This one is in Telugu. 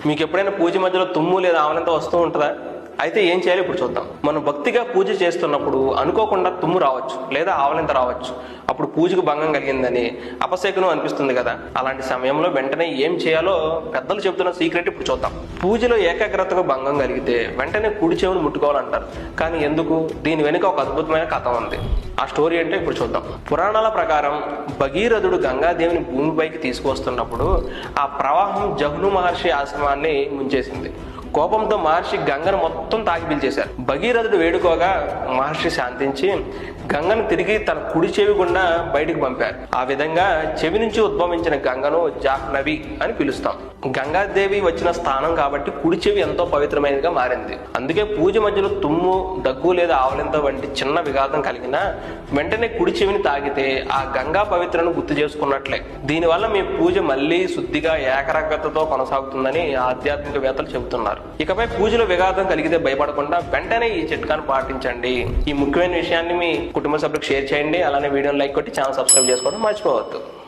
మీకు ఎప్పుడైనా పూజ మధ్యలో తుమ్ము లేదా ఆవలింత వస్తూ ఉంటుందా? అయితే ఏం చేయాలి ఇప్పుడు చూద్దాం. మనం భక్తిగా పూజ చేస్తున్నప్పుడు అనుకోకుండా తుమ్ము రావచ్చు లేదా ఆవలింత రావచ్చు. అప్పుడు పూజకు భంగం కలిగిందని అపశకునం అనిపిస్తుంది కదా. అలాంటి సమయంలో వెంటనే ఏం చేయాలో పెద్దలు చెబుతున్న సీక్రెట్ ఇప్పుడు చూద్దాం. పూజలో ఏకాగ్రతకు భంగం కలిగితే వెంటనే కుడి చెవును ముట్టుకోవాలంటారు. కానీ ఎందుకు? దీని వెనుక ఒక అద్భుతమైన కథ ఉంది. ఆ స్టోరీ ఏంటో ఇప్పుడు చూద్దాం. పురాణాల ప్రకారం భగీరథుడు గంగాదేవిని భూమిపైకి తీసుకువస్తున్నప్పుడు ఆ ప్రవాహం జహ్ను మహర్షి ఆశ్రమాన్ని ముంచేసింది. కోపంతో మహర్షి గంగను మొత్తం తాకి పిలిచేశారు. భగీరథుడు వేడుకోగా మహర్షి శాంతించి గంగను తిరిగి తన కుడి చెవి గుండా బయటికి పంపారు. ఆ విధంగా చెవి నుంచి ఉద్భవించిన గంగను జాహ్నవి అని పిలుస్తాం. గంగాదేవి వచ్చిన స్థానం కాబట్టి కుడి చెవి ఎంతో పవిత్రమైనదిగా మారింది. అందుకే పూజ మధ్యలో తుమ్ము, దగ్గు లేదా ఆవలింత వంటి చిన్న విఘాతం కలిగినా వెంటనే కుడి చెవిని తాగితే ఆ గంగా పవిత్రను గుర్తు చేసుకున్నట్లే. దీనివల్ల మీ పూజ మళ్ళీ శుద్ధిగా ఏకాగ్రతతో కొనసాగుతుందని ఆధ్యాత్మికవేత్తలు చెబుతున్నారు. ఇకపై పూజలో విఘాతం కలిగితే భయపడకుండా వెంటనే ఈ చిట్కాను పాటించండి. ఈ ముఖ్యమైన విషయాన్ని మీ కుటుంబ సభ్యులకు షేర్ చేయండి. అలానే వీడియోని లైక్ కొట్టి ఛానల్ సబ్స్క్రైబ్ చేసుకోవడం మర్చిపోవద్దు.